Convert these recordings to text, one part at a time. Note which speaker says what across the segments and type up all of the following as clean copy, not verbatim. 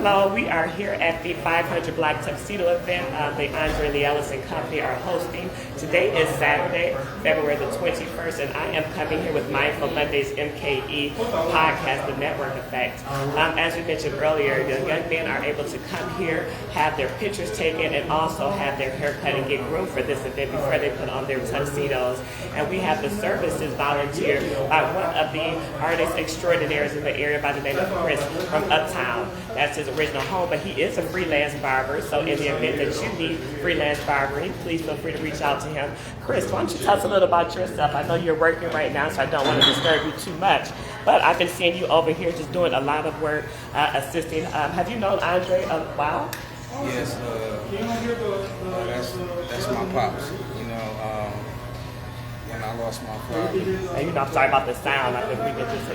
Speaker 1: Hello, we are here at the 500 Black Tuxedo event the AndreLeeEllis and Company are hosting. Today is Saturday, February the 21st, and I am coming here with Mindful Mondays MKE podcast, The Network Effect. As we mentioned earlier, the young men are able to come here, have their pictures taken, and also have their haircut and get groomed for this event before they put on their tuxedos. And we have the services volunteered by one of the artists extraordinaires in the area by the name of Chris from Uptown. That's his original home, but he is a freelance barber. So in the event that you need freelance barbering, please feel free to reach out to him. Chris, why don't you tell us a little about yourself? I know you're working right now, so I don't want to disturb you too much. But I've been seeing you over here just doing a lot of work, assisting. Have you known Andre a while?
Speaker 2: Yes, that's my pops. When I lost my father.
Speaker 1: And I'm sorry about the sound. I think we can just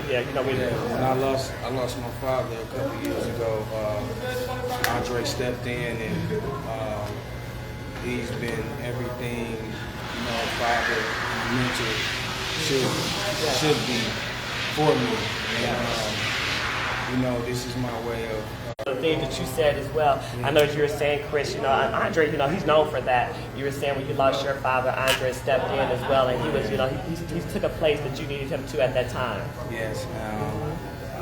Speaker 2: When I lost my father a couple years ago, Andre stepped in and he's been everything, father and mentor should be for me. And, this is my way of.
Speaker 1: The thing that you said as well, I know you were saying, Chris, Andre, he's known for that. You were saying when you lost your father, Andre stepped in as well, and he was, he took a place that you needed him to at that time.
Speaker 2: Yes,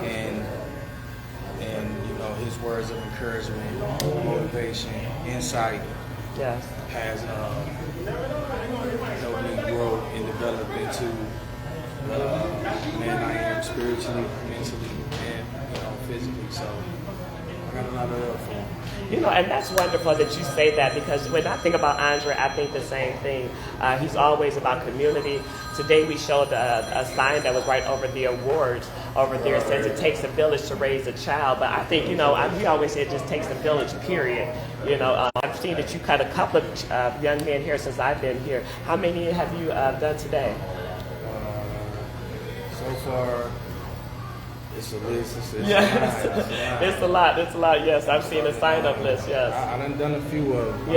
Speaker 2: and his words of encouragement, motivation, insight,
Speaker 1: yes,
Speaker 2: has helped me grow and develop into the man I am spiritually, mentally, and physically. So. I got a lot of love for him.
Speaker 1: And that's wonderful that you say that, because when I think about Andre, I think the same thing. He's always about community. Today we showed a sign that was right over the awards over there. It says it takes a village to raise a child. But I think, we always say it just takes a village, period. I've seen that you cut a couple of young men here since I've been here. How many have you done today?
Speaker 2: So far, it's a list.
Speaker 1: It's a lot. Yes, I've seen a sign-up list. Yes,
Speaker 2: I done a few of them.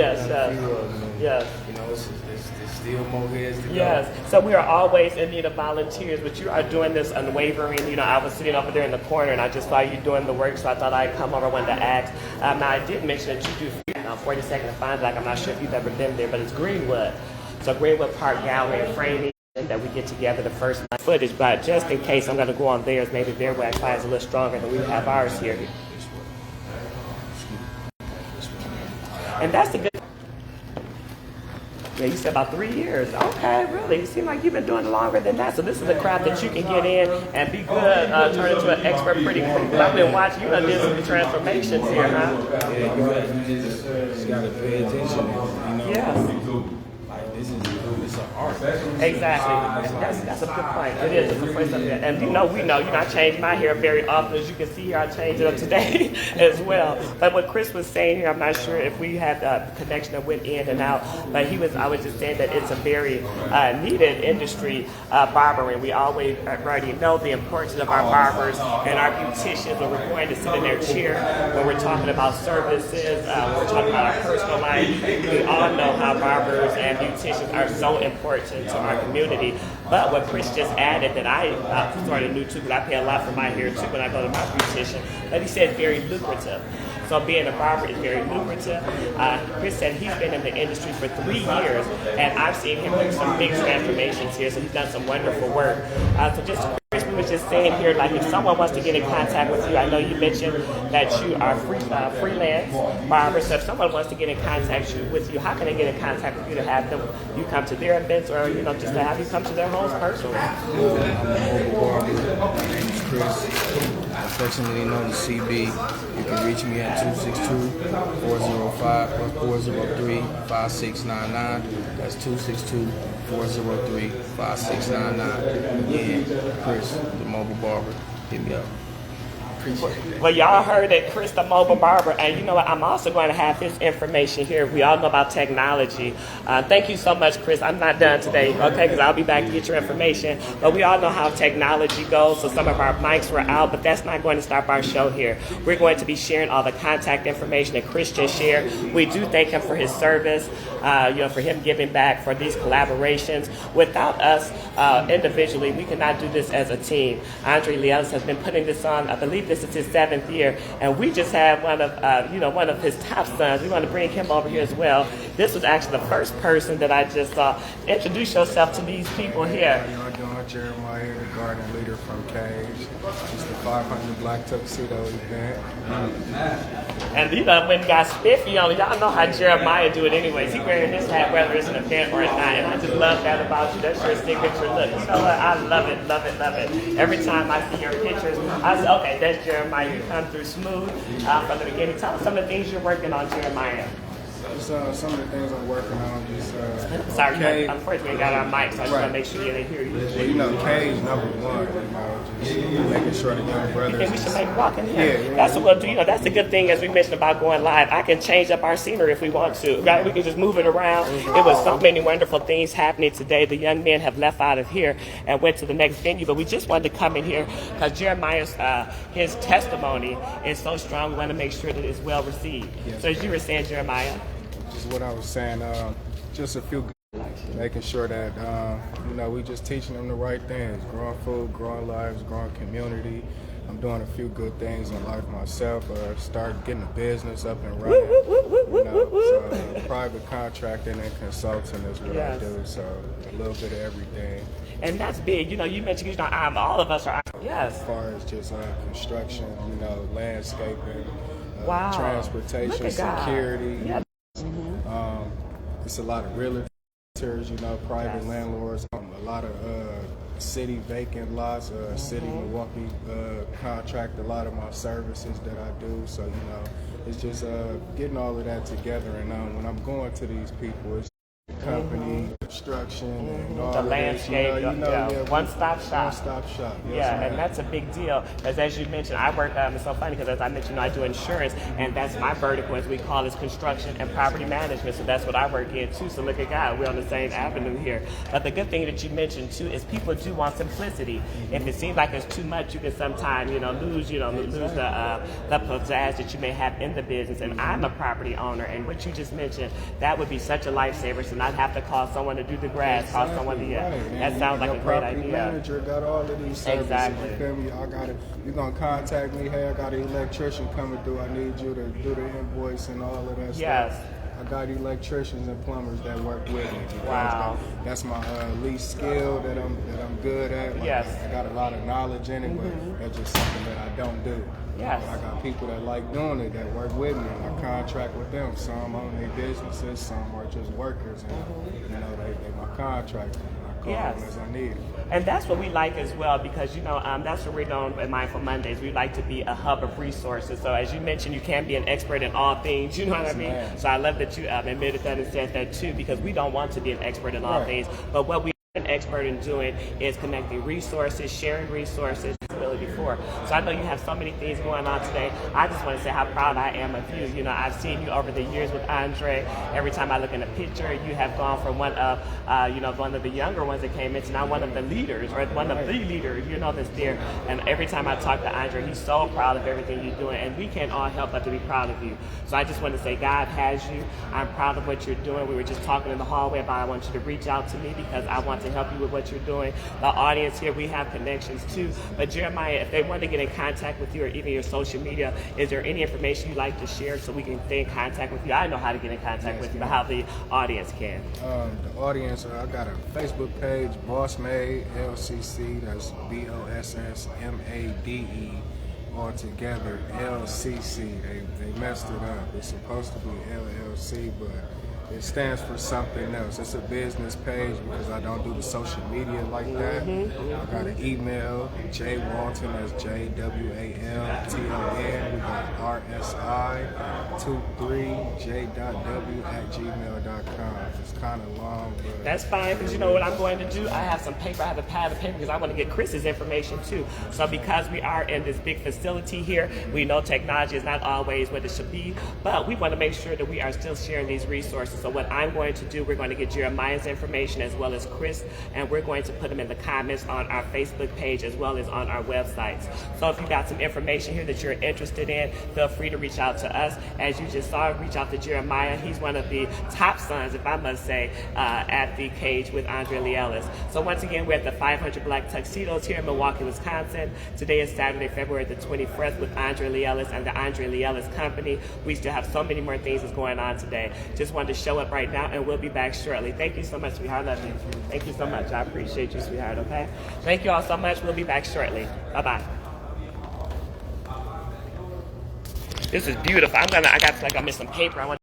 Speaker 1: Yes.
Speaker 2: It's still more heads to go.
Speaker 1: Yes. So we are always in need of volunteers, but you are doing this unwavering. I was sitting over there in the corner, and I just saw you doing the work, so I thought I'd come over and to ask. Now I did mention that you do 42nd and Fine Black. I'm not sure if you've ever been there, but it's Greenwood. So Greenwood Park Gallery and Framing. That we get together the first night footage, but just in case I'm going to go on theirs, maybe their Wi-Fi is a little stronger than we have ours here. And that's the good. Yeah, you said about 3 years. Okay, really? You seem like you've been doing it longer than that. So this is a crowd that you can get in and be good, turn into an expert pretty quick. I've been watching. You done did some transformations here, huh?
Speaker 2: Yeah, you just got to pay attention.
Speaker 1: Yes.
Speaker 2: It's an art.
Speaker 1: Exactly. That's a good point. It is. It's a place up there. And we know, I change my hair very often. As you can see here, I changed it up today as well. But what Chris was saying here, I'm not sure if we had a connection that went in and out, but I was just saying that it's a very needed industry, barbering. We already know the importance of our barbers and our beauticians when we're going to sit in their chair, when we're talking about services, when we're talking about our personal life. We all know how barbers and beauticians are so important to our community. But what Chris just added that I sort of knew too, because I pay a lot for my hair too when I go to my beautician, but he said very lucrative. So being a barber is very lucrative. Chris said he's been in the industry for 3 years, and I've seen him do some big transformations here, so he's done some wonderful work. So just Chris, we was just saying here, like if someone wants to get in contact with you, I know you mentioned that you are freelance barber, so if someone wants to get in contact with you, how can they get in contact with you to have you come to their events, or just to have you come to their homes personally?
Speaker 2: I'm a mobile barber. My name is Chris. Affectionately known as CB. You can reach me at 262-405-403-5699. That's 262-403-5699. Again, Chris, the mobile barber. Hit me up.
Speaker 1: Well, y'all heard it, Chris the mobile barber, and you know what? I'm also going to have his information here. We all know about technology. Thank you so much, Chris. I'm not done today, okay? Because I'll be back to get your information. But we all know how technology goes, so some of our mics were out, but that's not going to stop our show here. We're going to be sharing all the contact information that Chris just shared. We do thank him for his service, for him giving back, for these collaborations. Without us individually, we cannot do this as a team. AndreLeeEllis has been putting this on. I believe this This is his 7th year, and we just had one of his top sons. We want to bring him over here as well. This was actually the first person that I just saw. Introduce yourself to these people here.
Speaker 3: How y'all doing? Jeremiah, the garden leader from Cage. It's the 500 Black Tuxedo event.
Speaker 1: And when it got spiffy on it, y'all know how Jeremiah do it anyways. He wearing his hat whether it's an event or not. And I just love that about you. That's your signature look. You know what? I love it, love it, love it. Every time I see your pictures, I say, okay, that's Jeremiah. You come through smooth from the beginning. Tell us some of the things you're working on, Jeremiah.
Speaker 3: Just, some of the things I'm working on,
Speaker 1: Sorry,
Speaker 3: Cage.
Speaker 1: unfortunately we got our mic, so I just want to make sure they hear you.
Speaker 3: Well, Cage number one, just making sure the young brothers.
Speaker 1: You think we should make walk in here? Yeah. That's what we'll do. That's the good thing, as we mentioned about going live. I can change up our scenery if we want to. Right? We can just move it around. It was so many wonderful things happening today. The young men have left out of here and went to the next venue, but we just wanted to come in here because Jeremiah's his testimony is so strong. We want to make sure that it's well received. Yes. So as you were saying, Jeremiah.
Speaker 3: Just what I was saying, just a few, making sure that, we just teaching them the right things, growing food, growing lives, growing community. I'm doing a few good things in life myself, start getting a business up and running. So private contracting and consulting is what I do, so a little bit of everything.
Speaker 1: And that's big. You mentioned, all of us are, yes.
Speaker 3: As far as just construction, landscaping,
Speaker 1: wow.
Speaker 3: Transportation, security.
Speaker 1: Yeah.
Speaker 3: It's a lot of realtors, private
Speaker 1: yes.
Speaker 3: landlords, a lot of city vacant lots, city Milwaukee contract a lot of my services that I do. So, it's just getting all of that together. And when I'm going to these people, it's company, construction, and all
Speaker 1: the
Speaker 3: of
Speaker 1: landscape,
Speaker 3: this,
Speaker 1: one-stop shop.
Speaker 3: One-stop shop. Yes,
Speaker 1: yeah,
Speaker 3: ma'am.
Speaker 1: and that's a big deal. Because as you mentioned, I work. It's so funny because as I mentioned, I do insurance, and that's my vertical, as we call it, construction and property management. So that's what I work in too. So look at God, we're on the same avenue here. But the good thing that you mentioned too is people do want simplicity. If it seems like it's too much, you can sometimes lose the pizzazz that you may have in the business. And I'm a property owner, and what you just mentioned, that would be such a lifesaver to not have to call someone to do the grass, call someone to that sounds like a great idea.
Speaker 3: Manager got all of these services.
Speaker 1: Exactly.
Speaker 3: You feel me? You're gonna contact me. Hey, I got an electrician coming through. I need you to do the invoice and all of that
Speaker 1: yes.
Speaker 3: stuff. I got electricians and plumbers that work with me.
Speaker 1: Wow.
Speaker 3: That's my least skill that I'm good at.
Speaker 1: Yes.
Speaker 3: I got a lot of knowledge in it, but that's just something that I don't do.
Speaker 1: Yes.
Speaker 3: I got people that like doing it, that work with me, and I contract with them. Some own their businesses, some are just workers, and they my contractors. I call them as I need them.
Speaker 1: And that's what we like as well, because that's what we're doing at Mindful Mondays. We like to be a hub of resources. So as you mentioned, you can be an expert in all things. You know what I mean? So I love that you admitted that and said that too, because we don't want to be an expert in all things, but what we an expert in doing is connecting resources, sharing resources, before. So I know you have so many things going on today. I just want to say how proud I am of you. I've seen you over the years with Andre. Every time I look in a picture, you have gone from one of the younger ones that came into now one of the leaders, or one of the leaders, that's there. And every time I talk to Andre, he's so proud of everything you're doing, and we can't all help but to be proud of you. So I just want to say God has you. I'm proud of what you're doing. We were just talking in the hallway about I want you to reach out to me because I want to help you with what you're doing. The audience here, we have connections too. But Jeremiah, if they want to get in contact with you or even your social media, is there any information you'd like to share so we can stay in contact with you? I know how to get in contact with you, but how the audience can.
Speaker 3: The audience, I got a Facebook page, Boss Made LCC. That's BOSSMADE. All together, LCC. They messed it up. It's supposed to be LLC, but it stands for something else. It's a business page because I don't do the social media like that. I got an email, J Walton, that's JWALTON. We got RSI23J.W@gmail.com. It's kind of long, but
Speaker 1: that's fine, because you know what I'm going to do? I have some paper, I have a pad of paper because I want to get Chris's information too. So because we are in this big facility here, we know technology is not always what it should be, but we want to make sure that we are still sharing these resources. So what I'm going to do, we're going to get Jeremiah's information as well as Chris, and we're going to put them in the comments on our Facebook page as well as on our websites. So if you got some information here that you're interested in, feel free to reach out to us. As you just saw, reach out to Jeremiah. He's one of the top sons, if I must say, at the cage with AndreLeeEllis. So once again, we're at the 500 Black Tuxedos here in Milwaukee, Wisconsin. Today is Saturday, February the 21st with AndreLeeEllis and the AndreLeeEllis Company. We still have so many more things that's going on today. Just wanted to show up right now, and we'll be back shortly. Thank you so much, sweetheart. I love you. Thank you so much. I appreciate you, sweetheart, okay? Thank you all so much. We'll be back shortly. Bye-bye. This is beautiful. I got like I missed some paper. I want